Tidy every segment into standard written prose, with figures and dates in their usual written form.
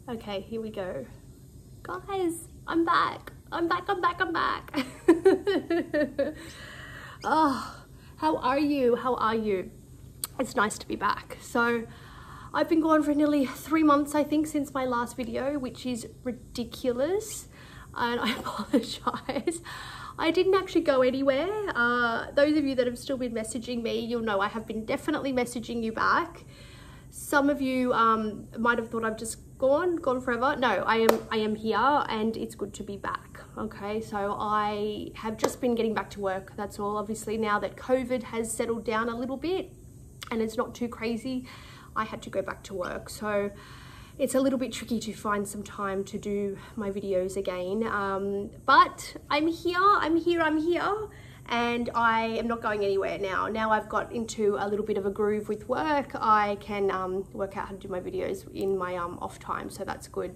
Okay, here we go. Guys, I'm back. I'm back. Oh, how are you? How are you? It's nice to be back. So I've been gone for nearly 3 months, I think, since my last video, which is ridiculous. And I apologize. I didn't actually go anywhere. Those of you that have still been messaging me, you'll know I have been definitely messaging you back. Some of you might have thought I've just gone forever. No, I am here, and it's good to be back. Okay, so I have just been getting back to work. That's all. Obviously, now that COVID has settled down a little bit and it's not too crazy, I had to go back to work. So it's a little bit tricky to find some time to do my videos again. But I'm here. And I am not going anywhere now. Now I've got into a little bit of a groove with work. I can work out how to do my videos in my off time, so that's good.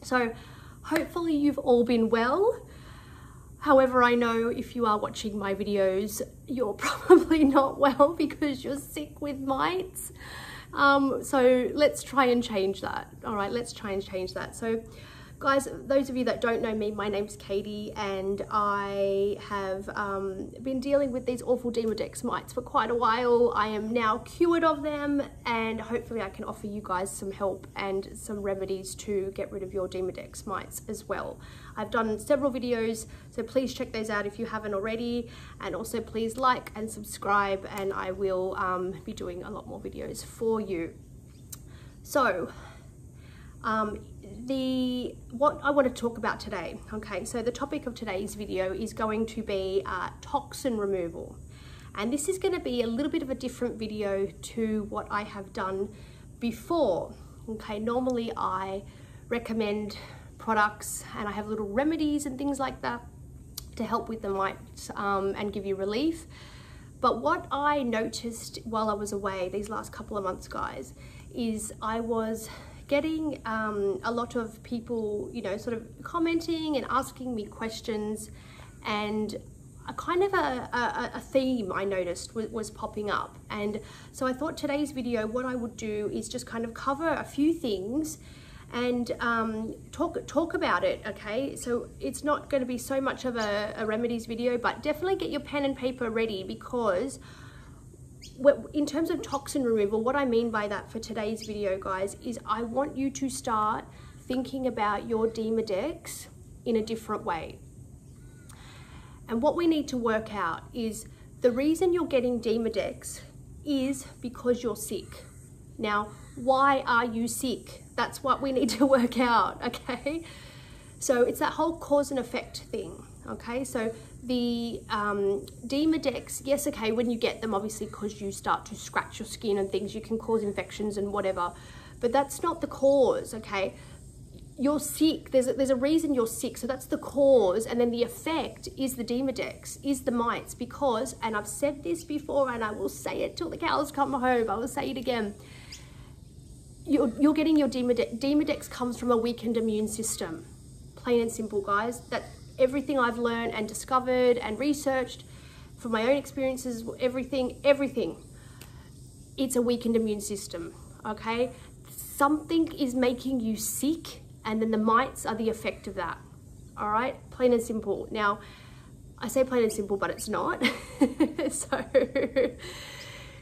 So hopefully you've all been well. However, I know if you are watching my videos, you're probably not well because you're sick with mites. So let's try and change that. All right, let's try and change that. So guys, those of you that don't know me, my name's Katie, and I have been dealing with these awful DEMODEX mites for quite a while. I am now cured of them, and hopefully I can offer you guys some help and some remedies to get rid of your DEMODEX mites as well. I've done several videos, so please check those out if you haven't already, and also please like and subscribe, and I will be doing a lot more videos for you. So what I want to talk about today, okay, so the topic of today's video is going to be toxin removal, and this is going to be a little bit of a different video to what I have done before. Okay, normally I recommend products and I have little remedies and things like that to help with the mites and give you relief. But what I noticed while I was away these last couple of months, guys, is I was getting a lot of people, you know, sort of commenting and asking me questions, and a kind of a theme I noticed was popping up. And so I thought today's video, what I would do is just kind of cover a few things and talk about it, okay? So it's not going to be so much of a remedies video, but definitely get your pen and paper ready, because in terms of toxin removal, what I mean by that for today's video, guys, is I want you to start thinking about your DEMODEX in a different way. And what we need to work out is the reason you're getting DEMODEX is because you're sick. Now, why are you sick? That's what we need to work out, okay? So it's that whole cause and effect thing, okay? So the DEMODEX, yes, okay, when you get them, obviously, because you start to scratch your skin and things, you can cause infections and whatever, but that's not the cause, okay? You're sick, there's a reason you're sick, so that's the cause, and then the effect is the DEMODEX, is the mites, because, and I've said this before and I will say it till the cows come home, I will say it again, you're getting your DEMODEX comes from a weakened immune system, plain and simple, guys. That everything I've learned and discovered and researched from my own experiences, everything, it's a weakened immune system, okay? Something is making you sick, and then the mites are the effect of that, all right? Plain and simple. Now, I say plain and simple, but it's not. So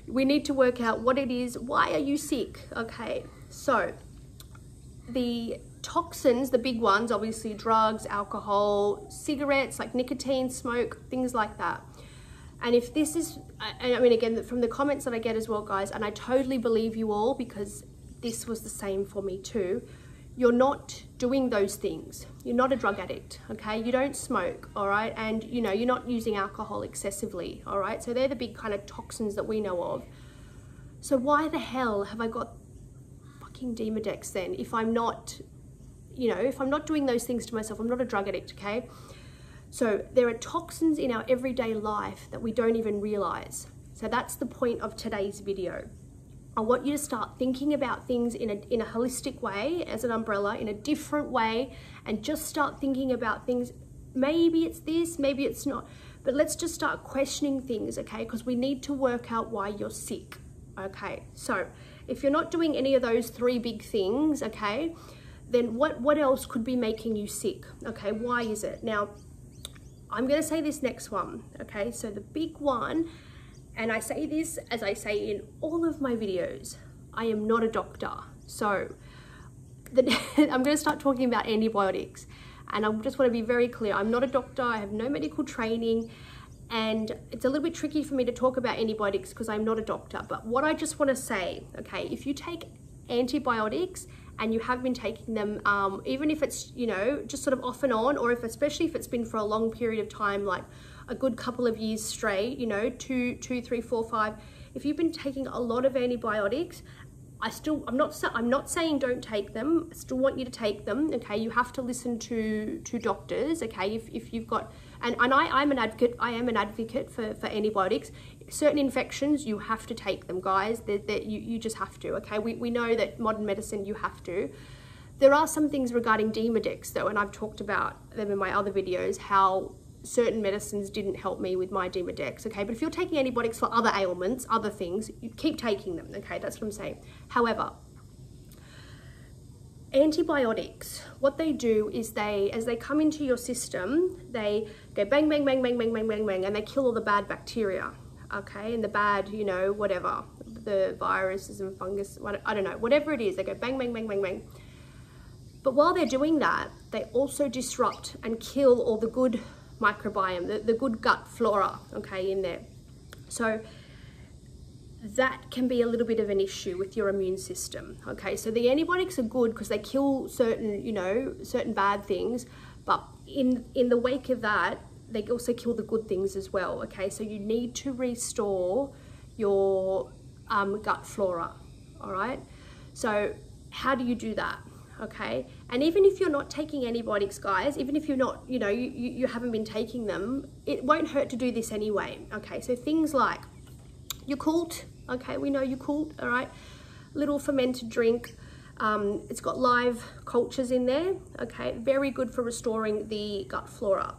we need to work out what it is. Why are you sick? Okay, so the toxins, the big ones, obviously drugs, alcohol, cigarettes, like nicotine, smoke, things like that. And if this is, I mean, again, from the comments that I get as well, guys, and I totally believe you all, because this was the same for me too, you're not doing those things. You're not a drug addict, okay? You don't smoke, all right? And, you know, you're not using alcohol excessively, all right? So they're the big kind of toxins that we know of. So why the hell have I got fucking DEMODEX then if I'm not, you know, if I'm not doing those things to myself? I'm not a drug addict, okay? So there are toxins in our everyday life that we don't even realize. So that's the point of today's video. I want you to start thinking about things in a holistic way, as an umbrella, in a different way, and just start thinking about things. Maybe it's this, maybe it's not, but let's just start questioning things, okay? Because we need to work out why you're sick, okay? So if you're not doing any of those three big things, okay, then what else could be making you sick? Okay, why is it? Now, I'm going to say this next one, okay? So the big one, and I say this as I say in all of my videos, I am not a doctor. So I'm going to start talking about antibiotics, and I just want to be very clear. I'm not a doctor, I have no medical training, and it's a little bit tricky for me to talk about antibiotics because I'm not a doctor. But what I just want to say, okay, if you take antibiotics and you have been taking them, even if it's, you know, just sort of off and on, or especially if it's been for a long period of time, like a good couple of years straight, you know, 2, 3, 4, 5, if you've been taking a lot of antibiotics, I'm not saying don't take them. I still want you to take them, okay? You have to listen to doctors, okay? If you've got, and I'm an advocate, I am an advocate for antibiotics. Certain infections, you have to take them, guys. You just have to, okay? We know that modern medicine, you have to. There are some things regarding DEMODEX though, and I've talked about them in my other videos, how certain medicines didn't help me with my DEMODEX, okay? But if you're taking antibiotics for other ailments, other things, you keep taking them, okay? That's what I'm saying. However, antibiotics, what they do is as they come into your system, they go bang, bang, bang, bang, bang, bang, bang, bang, and they kill all the bad bacteria, okay? And the bad, you know, whatever, the viruses and fungus, I don't know, whatever it is, they go bang, bang, bang, bang, bang. But while they're doing that, they also disrupt and kill all the good microbiome, the good gut flora, okay, in there. So that can be a little bit of an issue with your immune system, okay? So the antibiotics are good because they kill certain, you know, certain bad things, but in the wake of that, they also kill the good things as well, okay? So you need to restore your gut flora, all right? So how do you do that? Okay, and even if you're not taking antibiotics, guys, even if you're not, you know, you haven't been taking them, it won't hurt to do this anyway, okay? So things like Yakult, okay, we know Yakult, all right? Little fermented drink, it's got live cultures in there, okay? Very good for restoring the gut flora.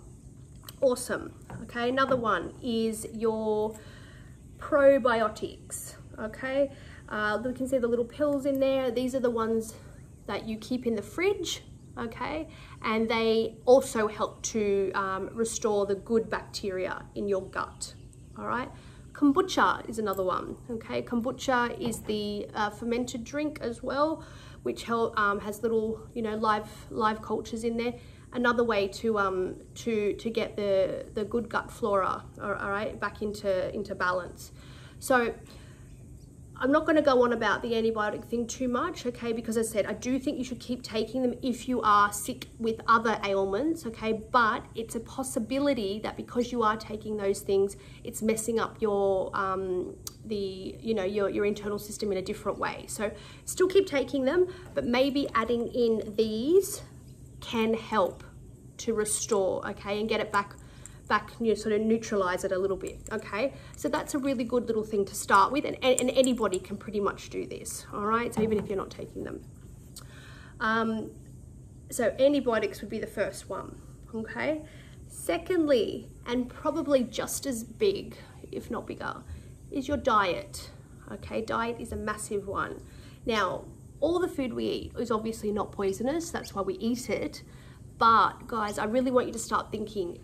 Awesome, okay? Another one is your probiotics, okay? You can see the little pills in there. These are the ones that you keep in the fridge, okay? And they also help to restore the good bacteria in your gut, all right? Kombucha is another one, okay? Kombucha is the fermented drink as well, which has little, you know, live cultures in there. Another way to get the good gut flora, all right, back into balance. So I'm not going to go on about the antibiotic thing too much, okay, because as I said, I do think you should keep taking them if you are sick with other ailments, okay, but it's a possibility that because you are taking those things, it's messing up your, your internal system in a different way. So still keep taking them, but maybe adding in these can help to restore, okay, and get it back, you know, sort of neutralize it a little bit, okay? So that's a really good little thing to start with, and anybody can pretty much do this, all right? So even if you're not taking them. So antibiotics would be the first one, okay? Secondly, and probably just as big, if not bigger, is your diet, okay? Diet is a massive one. Now, all the food we eat is obviously not poisonous, that's why we eat it, but guys, I really want you to start thinking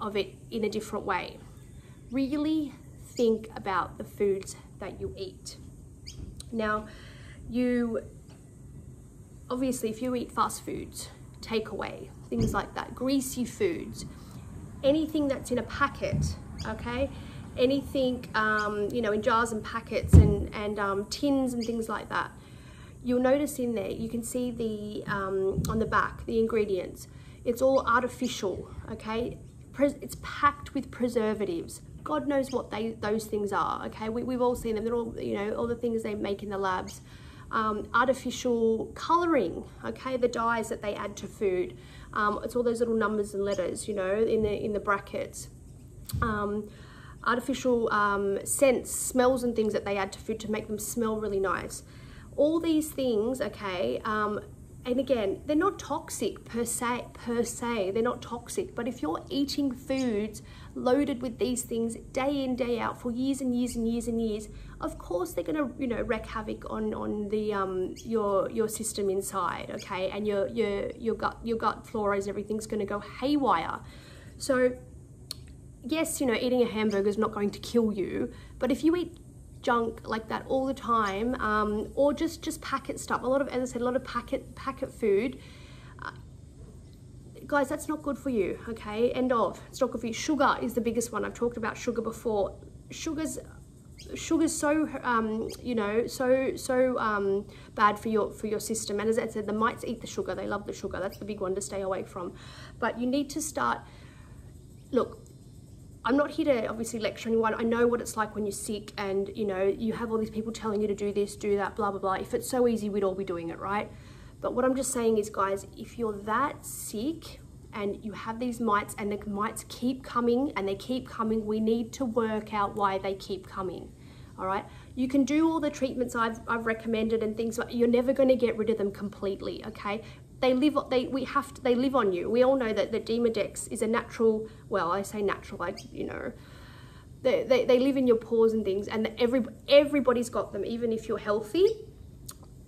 of it in a different way. Really think about the foods that you eat. Now, obviously if you eat fast foods, takeaway, things like that, greasy foods, anything that's in a packet, okay? Anything, you know, in jars and packets and tins and things like that. You'll notice in there, you can see on the back, the ingredients. It's all artificial, okay? It's packed with preservatives. God knows what those things are, okay? We've all seen them. They're all, you know, all the things they make in the labs. Artificial coloring, okay? The dyes that they add to food. It's all those little numbers and letters, you know, in the brackets. Artificial scents, smells and things that they add to food to make them smell really nice. All these things, okay, and again, they're not toxic per se, they're not toxic, but if you're eating foods loaded with these things day in, day out for years and years and years and years, of course they're going to, you know, wreak havoc on the your system inside, okay, and your gut flora, everything's going to go haywire. So yes, you know, eating a hamburger is not going to kill you, but if you eat junk like that all the time, or just packet stuff, as I said, a lot of packet food, guys, that's not good for you, okay? End of. It's not good for you. Sugar is the biggest one. I've talked about sugar before. Sugar's so you know, so bad for your system. And as I said, the mites eat the sugar. They love the sugar. That's the big one to stay away from. But you need to start. Look, I'm not here to obviously lecture anyone. I know what it's like when you're sick and, you know, you have all these people telling you to do this, do that, blah blah blah. If it's so easy, we'd all be doing it, right? But what I'm just saying is, guys, if you're that sick and you have these mites and the mites keep coming and they keep coming, we need to work out why they keep coming, all right? You can do all the treatments I've recommended and things, but you're never going to get rid of them completely, okay? They live on you. We all know that the DEMODEX is a natural, well, I say natural, like, you know, they live in your pores and things, and everybody's got them, even if you're healthy.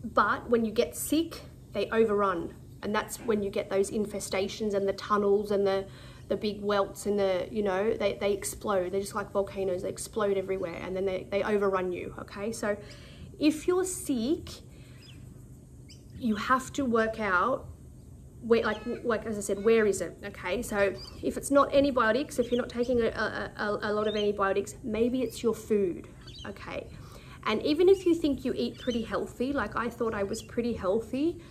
But when you get sick, they overrun, and that's when you get those infestations and the tunnels and the big welts and the, you know, they explode. They're just like volcanoes. They explode everywhere, and then they overrun you, okay? So if you're sick, you have to work out where, like as I said, where is it, okay? So if it's not antibiotics, if you're not taking a lot of antibiotics, maybe it's your food, okay? And even if you think you eat pretty healthy, like I thought I was pretty healthy,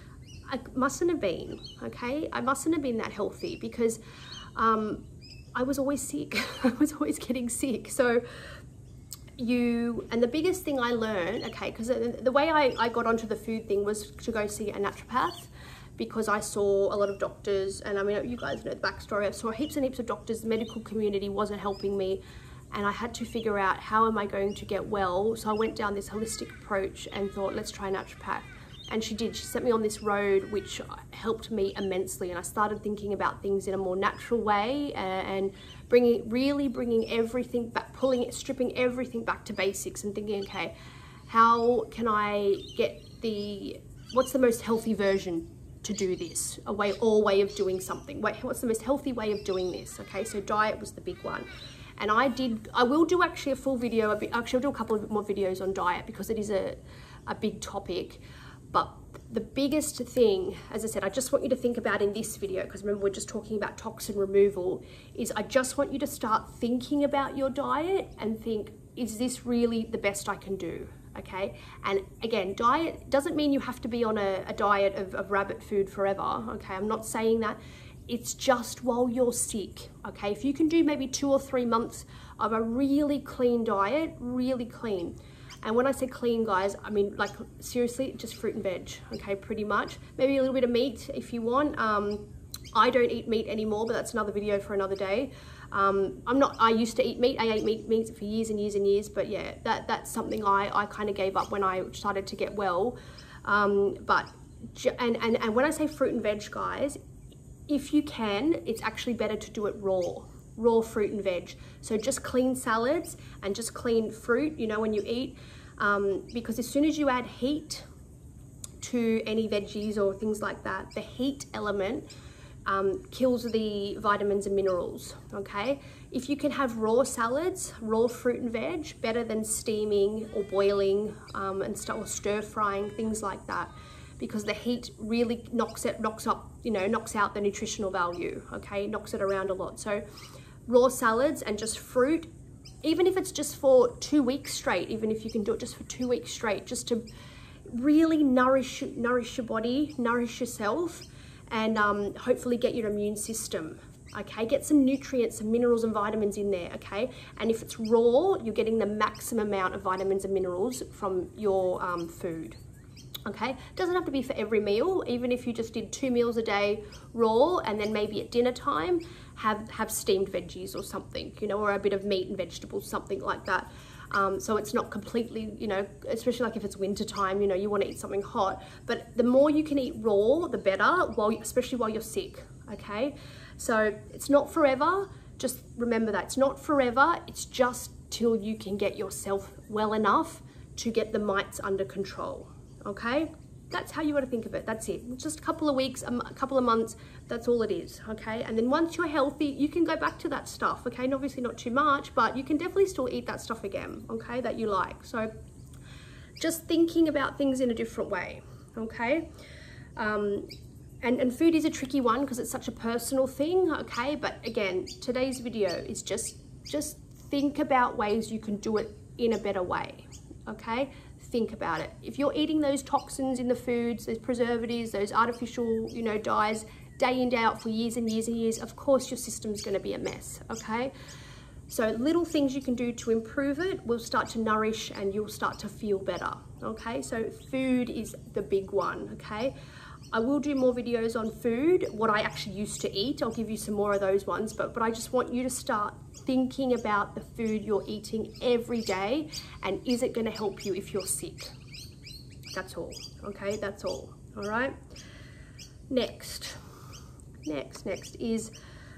I mustn't have been, okay? I mustn't have been that healthy because I was always sick. I was always getting sick. So and the biggest thing I learned, okay, because the way I got onto the food thing was to go see a naturopath, because I saw a lot of doctors, and I mean, you guys know the backstory. I saw heaps and heaps of doctors. The medical community wasn't helping me, and I had to figure out, how am I going to get well? So I went down this holistic approach and thought, let's try a naturopath. And she did. She set me on this road, which helped me immensely. And I started thinking about things in a more natural way, and really bringing everything back, stripping everything back to basics, and thinking, okay, how can I get what's the most healthy version to do this? A way of doing something. What's the most healthy way of doing this? Okay, so diet was the big one. And I will do actually a full video, actually I'll do a couple of more videos on diet, because it is a big topic. But the biggest thing, as I said, I just want you to think about in this video, because remember we're just talking about toxin removal, is I just want you to start thinking about your diet and think, is this really the best I can do? Okay, and again, diet doesn't mean you have to be on a diet of rabbit food forever, okay? I'm not saying that. It's just while you're sick, okay? If you can do maybe 2 or 3 months of a really clean diet, really clean. And when I say clean, guys, I mean, like, seriously, just fruit and veg, okay, pretty much. Maybe a little bit of meat if you want. I don't eat meat anymore, but that's another video for another day. I used to eat meat. I ate meat for years and years and years, but yeah, that's something I kind of gave up when I started to get well. And when I say fruit and veg, guys, if you can, it's actually better to do it raw fruit and veg. So just clean salads and just clean fruit, you know, when you eat, because as soon as you add heat to any veggies or things like that, the heat element kills the vitamins and minerals, okay? If you can have raw salads, raw fruit and veg, better than steaming or boiling and or stir frying, things like that, because the heat really knocks out the nutritional value, okay? Knocks it around a lot. So raw salads and just fruit, even if it's just for 2 weeks straight, even if you can do it just for 2 weeks straight, just to really nourish your body, nourish yourself, and hopefully get your immune system, okay? Get some nutrients, some minerals and vitamins in there, okay? And if it's raw, you're getting the maximum amount of vitamins and minerals from your food, okay? Doesn't have to be for every meal. Even if you just did 2 meals a day raw, and then maybe at dinner time have steamed veggies or something, you know, or a bit of meat and vegetables, something like that. So it's not completely, you know, especially like if it's winter time, you know, you want to eat something hot. But the more you can eat raw, the better, especially while you're sick, okay? So it's not forever. Just remember that. It's not forever. It's just till you can get yourself well enough to get the mites under control, okay? That's how you got to think of it. That's it. Just a couple of weeks, a couple of months, that's all it is, okay? And then once you're healthy, you can go back to that stuff, okay? And obviously not too much, but you can definitely still eat that stuff again, okay, that you like. So just thinking about things in a different way, okay? And food is a tricky one because it's such a personal thing, okay? But again, today's video is just think about ways you can do it in a better way, okay? Think about it. If you're eating those toxins in the foods, those preservatives, those artificial, you know, dyes, day in, day out for years and years and years, of course your system's going to be a mess, okay? So little things you can do to improve it will start to nourish and you'll start to feel better, okay? So food is the big one, okay? I will do more videos on food, what I actually used to eat. I'll give you some more of those ones, but I just want you to start thinking about the food you're eating every day and is it going to help you if you're sick? That's all, okay? That's all right? Next is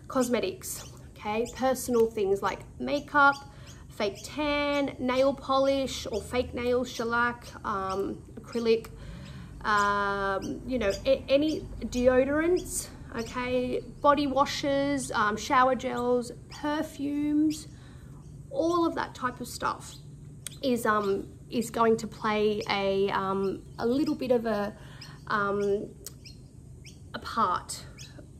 cosmetics, okay? Personal things like makeup, fake tan, nail polish or fake nails, shellac, acrylic, you know, any deodorants, okay, body washes, shower gels, perfumes, all of that type of stuff is going to play a little bit of a part,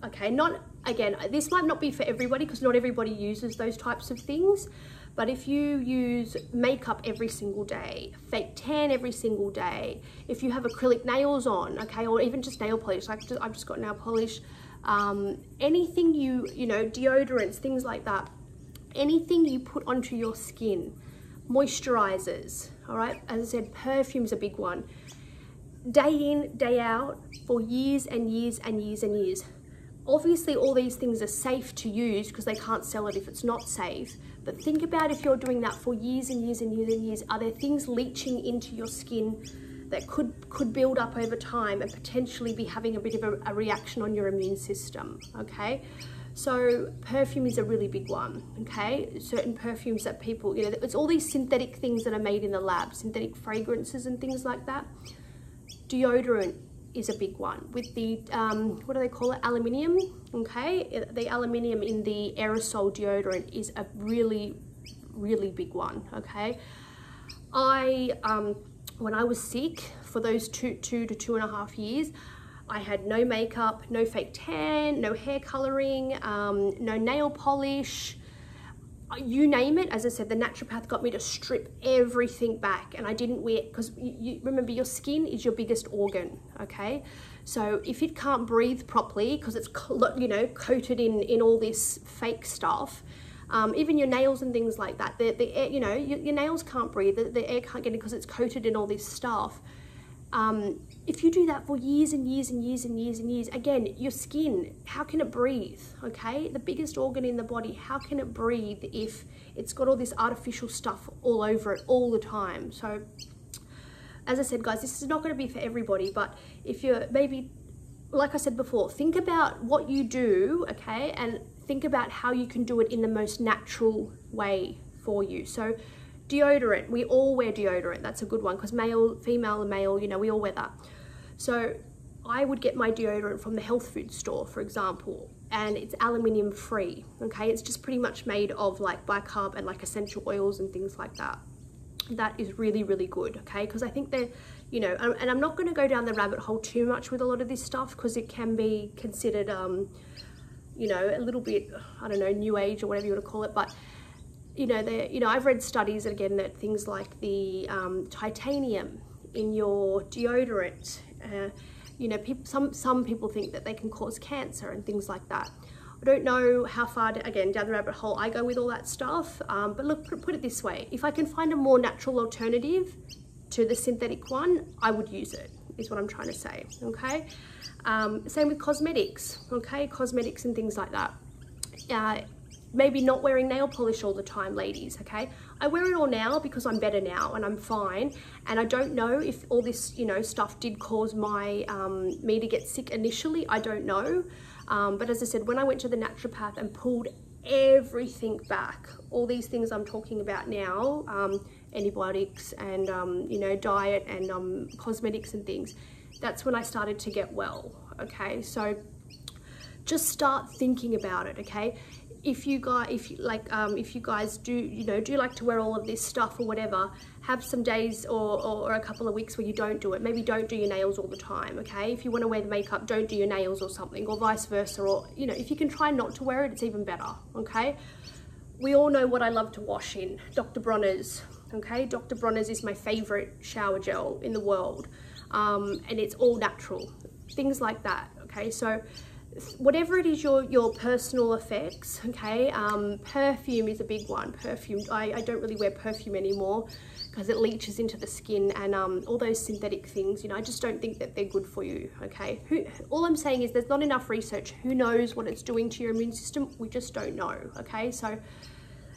okay? Not, again, this might not be for everybody because not everybody uses those types of things. But if you use makeup every single day, fake tan every single day, if you have acrylic nails on, okay, or even just nail polish, like I've just got nail polish, anything you know, deodorants, things like that, anything you put onto your skin, moisturizers, all right, as I said, perfume's a big one, day in, day out, for years and years and years and years. Obviously all these things are safe to use because they can't sell it if it's not safe. But think about if you're doing that for years and years and years and years, are there things leaching into your skin that could build up over time and potentially be having a bit of a reaction on your immune system, okay? So perfume is a really big one, okay? Certain perfumes that people, you know, it's all these synthetic things that are made in the lab, synthetic fragrances and things like that. Deodorant is a big one with the, what do they call it, aluminium, okay? The aluminium in the aerosol deodorant is a really, really big one, okay? When I was sick for those two to 2.5 years, I had no makeup, no fake tan, no hair coloring, no nail polish, you name it. As I said, the naturopath got me to strip everything back and I didn't wear, because you remember your skin is your biggest organ, okay? So if it can't breathe properly because it's, you know, coated in all this fake stuff, even your nails and things like that, the air, you know, your nails can't breathe, the air can't get in because it's coated in all this stuff. If you do that for years and years and years and years and years, again, your skin, how can it breathe, okay? The biggest organ in the body, how can it breathe if it's got all this artificial stuff all over it all the time? So, as I said, guys, this is not going to be for everybody, but if you're maybe, like I said before, think about what you do, okay? And think about how you can do it in the most natural way for you. So, deodorant, we all wear deodorant. That's a good one because male, female and male, you know, we all wear that. So I would get my deodorant from the health food store, for example, and it's aluminium free, okay? It's just pretty much made of like bicarb and like essential oils and things like that. That is really, really good, okay? Because I think they're, you know, and I'm not going to go down the rabbit hole too much with a lot of this stuff because it can be considered, you know, a little bit, I don't know, new age or whatever you want to call it, but you know, I've read studies again that things like the titanium in your deodorant, you know, some people think that they can cause cancer and things like that. I don't know how far, again, down the rabbit hole I go with all that stuff, but look, put it this way, if I can find a more natural alternative to the synthetic one, I would use it, is what I'm trying to say, okay? Same with cosmetics, okay? Cosmetics and things like that. Maybe not wearing nail polish all the time, ladies, okay? I wear it all now because I'm better now and I'm fine. And I don't know if all this, you know, stuff did cause my, me to get sick initially. I don't know. But as I said, when I went to the naturopath and pulled everything back, all these things I'm talking about now, antibiotics and you know, diet and cosmetics and things, that's when I started to get well. Okay, so just start thinking about it. Okay, if you guys do, you know, do like to wear all of this stuff or whatever, have some days or a couple of weeks where you don't do it. Maybe don't do your nails all the time. Okay, if you want to wear the makeup, don't do your nails or something, or vice versa. Or, you know, if you can try not to wear it, it's even better. Okay, we all know what I love to wash in, Dr. Bronner's. Okay, Dr. Bronner's is my favorite shower gel in the world, and it's all natural, things like that. Okay, so whatever it is, your personal effects. Okay, perfume is a big one. Perfume, I don't really wear perfume anymore because it leaches into the skin, and all those synthetic things, you know, I just don't think that they're good for you. Okay, all I'm saying is there's not enough research. Who knows what it's doing to your immune system? We just don't know. Okay, so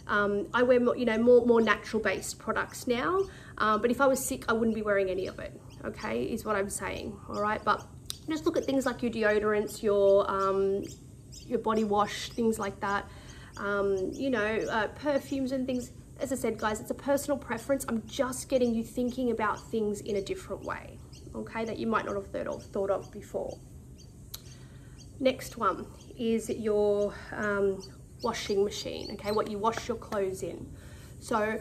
I wear more, you know, more natural based products now, but if I was sick, I wouldn't be wearing any of it. Okay, is what I'm saying. All right, but just look at things like your deodorants, your body wash, things like that. You know, perfumes and things. As I said, guys, it's a personal preference. I'm just getting you thinking about things in a different way, okay, that you might not have thought of before. Next one is your washing machine, okay, what you wash your clothes in. So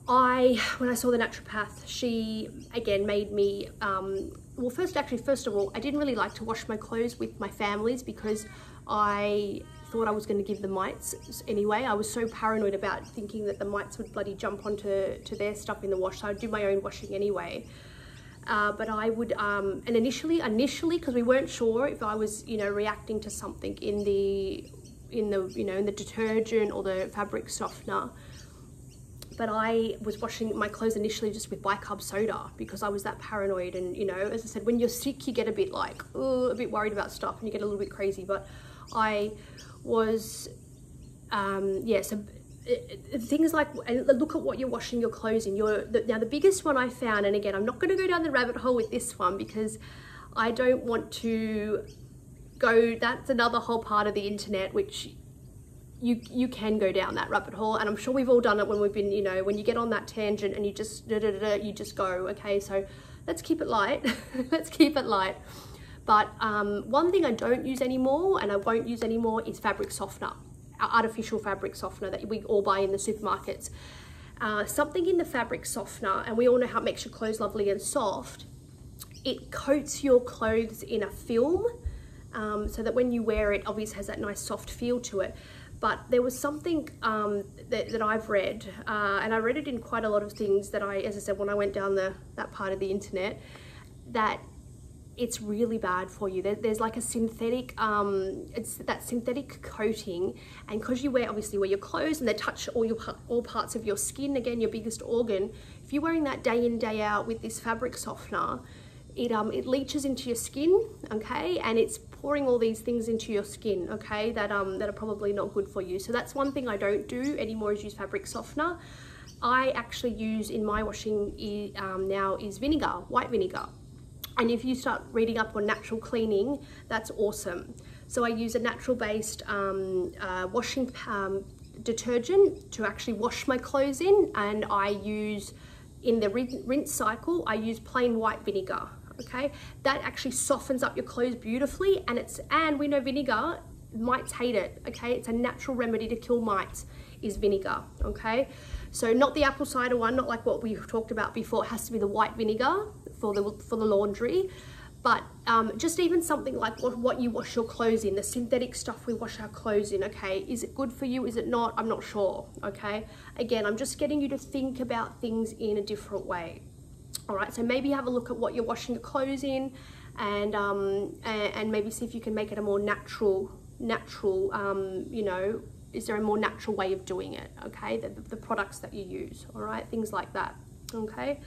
when I saw the naturopath, she again made me, well, first of all, I didn't really like to wash my clothes with my families because I thought I was going to give the mites anyway. I was so paranoid about thinking that the mites would bloody jump onto their stuff in the wash, so I'd do my own washing anyway. But I would, and initially, because we weren't sure if I was, you know, reacting to something in the detergent or the fabric softener. But I was washing my clothes initially just with bicarb soda because I was that paranoid. And, you know, as I said, when you're sick, you get a bit like, a bit worried about stuff and you get a little bit crazy. But I was, yeah, so things like, and look at what you're washing your clothes in. Now, the biggest one I found, and again, I'm not going to go down the rabbit hole with this one because I don't want to go, that's another whole part of the internet, which you can go down that rabbit hole, and I'm sure we've all done it when we've been, you know, when you get on that tangent and you just you just go. Okay, so let's keep it light. Let's keep it light. But one thing I don't use anymore, and I won't use anymore, is fabric softener, artificial fabric softener that we all buy in the supermarkets. Something in the fabric softener, and we all know how it makes your clothes lovely and soft. It coats your clothes in a film, so that when you wear it, obviously has that nice soft feel to it. But there was something that I've read, and I read it in quite a lot of things that as I said, when I went down that part of the internet, that it's really bad for you. There's like a synthetic, it's that synthetic coating, and because you obviously wear your clothes and they touch all parts of your skin, again, your biggest organ, if you're wearing that day in, day out with this fabric softener, it leaches into your skin, okay, and it's pouring all these things into your skin, okay, that are probably not good for you. So that's one thing I don't do anymore, is use fabric softener. I actually use in my washing now is vinegar, white vinegar. And if you start reading up on natural cleaning, that's awesome. So I use a natural based washing detergent to actually wash my clothes in, and I use, in the rinse cycle, I use plain white vinegar. Okay, that actually softens up your clothes beautifully, and we know vinegar, mites hate it. Okay, it's a natural remedy to kill mites, is vinegar. Okay, so not the apple cider one, not like what we talked about before. It has to be the white vinegar for the laundry. But just even something like what you wash your clothes in, the synthetic stuff we wash our clothes in, okay, is it good for you, is it not? I'm not sure, okay? Again, I'm just getting you to think about things in a different way. All right, so maybe have a look at what you're washing your clothes in, and maybe see if you can make it a more natural, you know, is there a more natural way of doing it, okay? The products that you use, all right, things like that, okay?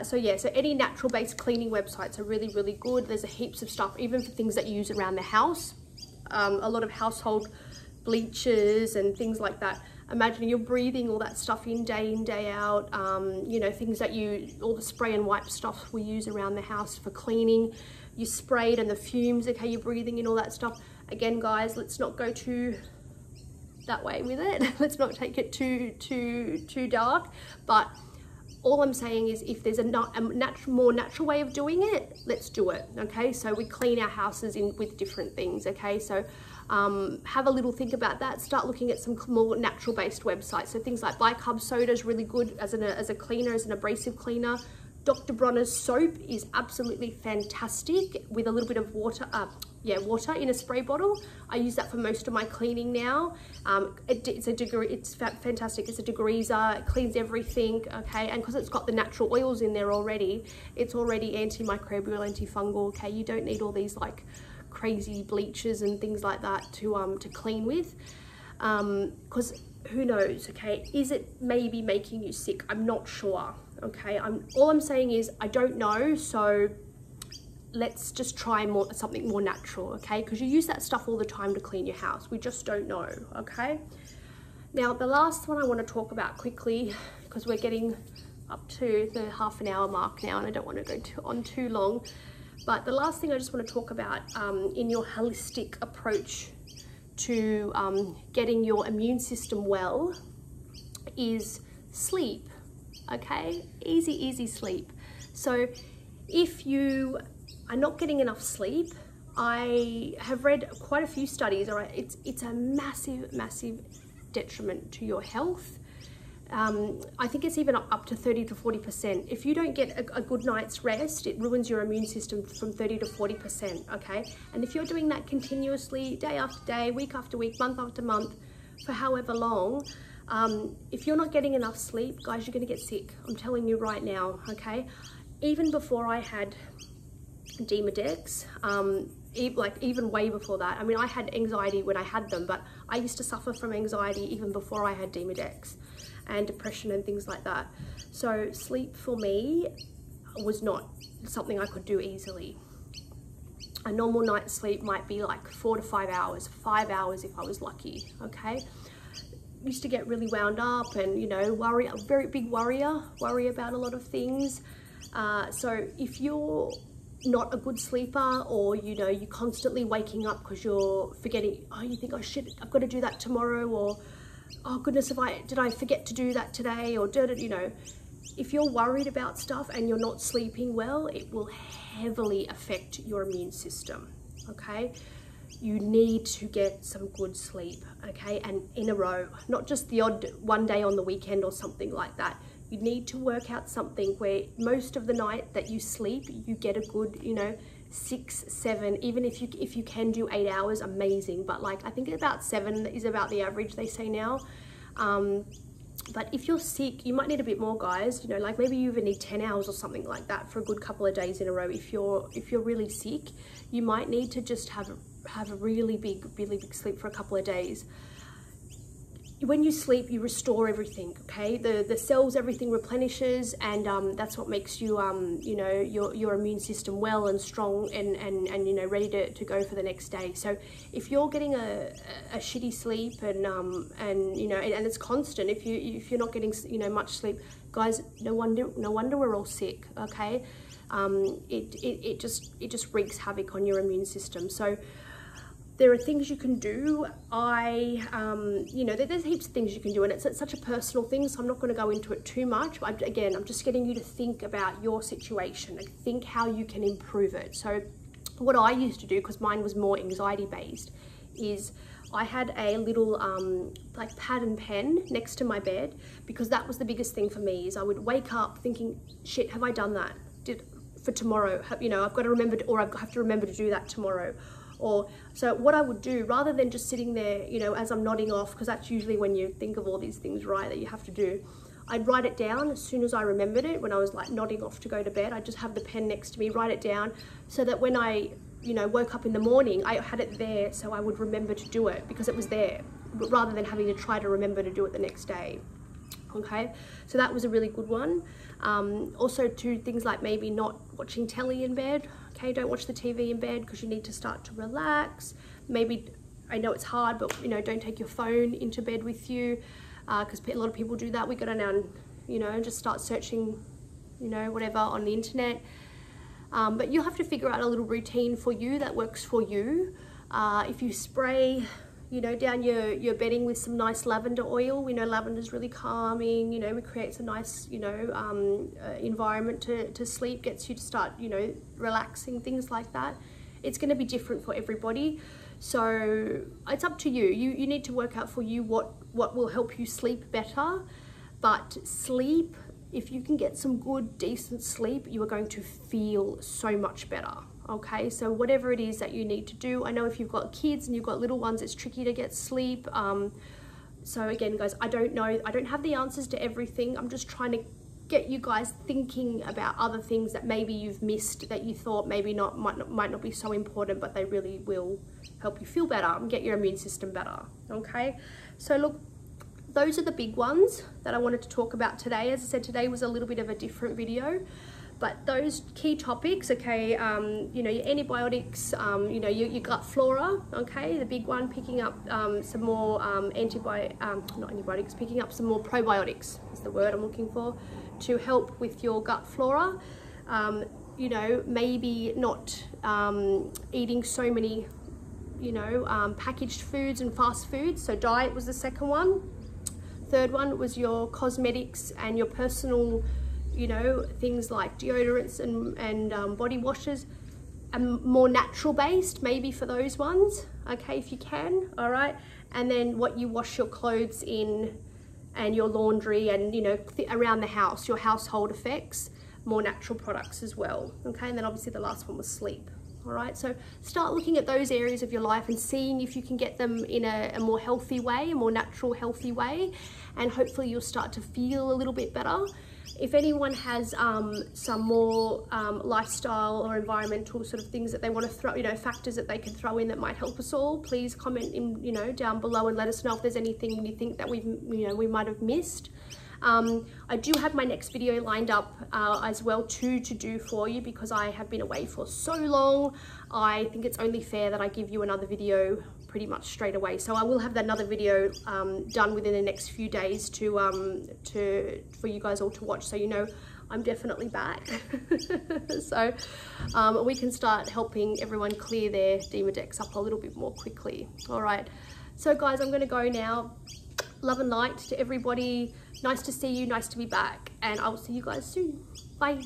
So yeah, so any natural based cleaning websites are really, really good. There's heaps of stuff, even for things that you use around the house. A lot of household bleaches and things like that. Imagine you're breathing all that stuff in, day out. You know, things that all the spray and wipe stuff we use around the house for cleaning. You spray it and the fumes, okay, you're breathing in all that stuff. Again, guys, let's not go to that way with it. Let's not take it too dark. But all I'm saying is, if there's a more natural way of doing it, let's do it. Okay, so we clean our houses with different things. Okay, so have a little think about that. Start looking at some more natural based websites. So things like bicarb soda is really good as a cleaner, as an abrasive cleaner. Dr. Bronner's soap is absolutely fantastic with a little bit of water, water in a spray bottle. I use that for most of my cleaning now. It's fantastic. It's a degreaser, it cleans everything, okay? And because it's got the natural oils in there already, it's already antimicrobial, antifungal, okay? You don't need all these like crazy bleaches and things like that to clean with, because who knows, okay? Is it maybe making you sick? I'm not sure, okay? All I'm saying is I don't know, so let's just try something more natural, okay? Because you use that stuff all the time to clean your house. We just don't know, okay? Now, the last one I want to talk about quickly, because we're getting up to the half an hour mark now, and I don't want to go on too long, but the last thing I just want to talk about in your holistic approach to getting your immune system well is sleep, okay? Easy sleep. So if you are not getting enough sleep, I have read quite a few studies, all right? It's a massive detriment to your health. I think it's even up to 30 to 40%. If you don't get a good night's rest, it ruins your immune system from 30 to 40%, okay? And if you're doing that continuously, day after day, week after week, month after month, for however long, if you're not getting enough sleep, guys, you're gonna get sick. I'm telling you right now, okay? Even before I had DEMODEX, even way before that. I mean, I had anxiety when I had them, but I used to suffer from anxiety even before I had DEMODEX, and depression and things like that. So sleep for me was not something I could do easily. A normal night's sleep might be like 4 to 5 hours, 5 hours if I was lucky, okay? Used to get really wound up and, you know, a very big worry about a lot of things. So if you're not a good sleeper, or you know, you're constantly waking up because you're forgetting, oh, you think, oh shit, I've got to do that tomorrow, or oh goodness, did I forget to do that today, or you know, if you're worried about stuff and you're not sleeping well, it will heavily affect your immune system, okay? You need to get some good sleep, okay? And in a row, not just the odd one day on the weekend or something like that. You need to work out something where most of the night that you sleep, you get a good, you know, 6, 7, even if you can do 8 hours, amazing. But like, I think about 7 is about the average, they say now. But if you're sick, you might need a bit more, guys. You know, like maybe you even need 10 hours or something like that for a good couple of days in a row. If you're really sick, you might need to just have a really big sleep for a couple of days. When you sleep, you restore everything, okay? The cells, everything replenishes, and that's what makes you, you know, your immune system well and strong and you know, ready to go for the next day. So if you're getting a shitty sleep and you know, and it's constant, if you're not getting, you know, much sleep, guys, no wonder we're all sick, okay? It just wreaks havoc on your immune system. So there are things you can do. You know, there's heaps of things you can do, and it's such a personal thing, so I'm not going to go into it too much. But again, I'm just getting you to think about your situation and think how you can improve it. So what I used to do, because mine was more anxiety based, is I had a little like pad and pen next to my bed, because that was the biggest thing for me. Is I would wake up thinking, shit, have I done that? For tomorrow? You know, I've got to remember or I have to remember to do that tomorrow. Or so what I would do, rather than just sitting there, you know, as I'm nodding off, because that's usually when you think of all these things, right, that you have to do, I'd write it down as soon as I remembered it. When I was like nodding off to go to bed, I'd just have the pen next to me, write it down, so that when I, you know, woke up in the morning, I had it there, so I would remember to do it because it was there, rather than having to try to remember to do it the next day. Okay, so that was a really good one. Also to things like maybe not watching telly in bed. Okay, don't watch the TV in bed, because you need to start to relax. Maybe, I know it's hard, but you know, don't take your phone into bed with you, because a lot of people do that. We go down and, you know, just start searching, you know, whatever on the internet. But you'll have to figure out a little routine for you that works for you. If you spray you know, down your bedding with some nice lavender oil. We know lavender is really calming, you know, it creates a nice, you know, environment to sleep, gets you to start, you know, relaxing, things like that. It's going to be different for everybody. So it's up to you. You need to work out for you what will help you sleep better. But sleep, if you can get some good, decent sleep, you are going to feel so much better. Okay, so whatever it is that you need to do. I know if you've got kids and you've got little ones, it's tricky to get sleep. So again, guys, I don't know. I don't have the answers to everything. I'm just trying to get you guys thinking about other things that maybe you've missed, that you thought maybe might not be so important, but they really will help you feel better and get your immune system better. Okay, so look, those are the big ones that I wanted to talk about today. As I said, today was a little bit of a different video, but those key topics, okay, you know, your antibiotics, you know, your gut flora, okay, the big one, picking up some more picking up some more probiotics is the word I'm looking for, to help with your gut flora. You know, maybe not eating so many, you know, packaged foods and fast foods. So diet was the second one. Third one was your cosmetics and your personal, you know, things like deodorants and body washes, and more natural based maybe for those ones, okay, if you can. All right, and then what you wash your clothes in and your laundry and, you know, around the house, your household effects, more natural products as well. Okay, and then obviously the last one was sleep. All right, so start looking at those areas of your life and seeing if you can get them in a more healthy way, a more natural, healthy way, and hopefully you'll start to feel a little bit better. If anyone has some more lifestyle or environmental sort of things that they want to throw, you know, factors that they can throw in that might help us all, please comment in, you know, down below and let us know if there's anything you think that we might have missed. I do have my next video lined up as well to do for you, because I have been away for so long. I think it's only fair that I give you another video pretty much straight away. So I will have another video done within the next few days for you guys all to watch, so you know I'm definitely back. So we can start helping everyone clear their DEMODEX up a little bit more quickly. All right, so guys, I'm going to go now. Love and light to everybody. Nice to see you, nice to be back, and I will see you guys soon. Bye.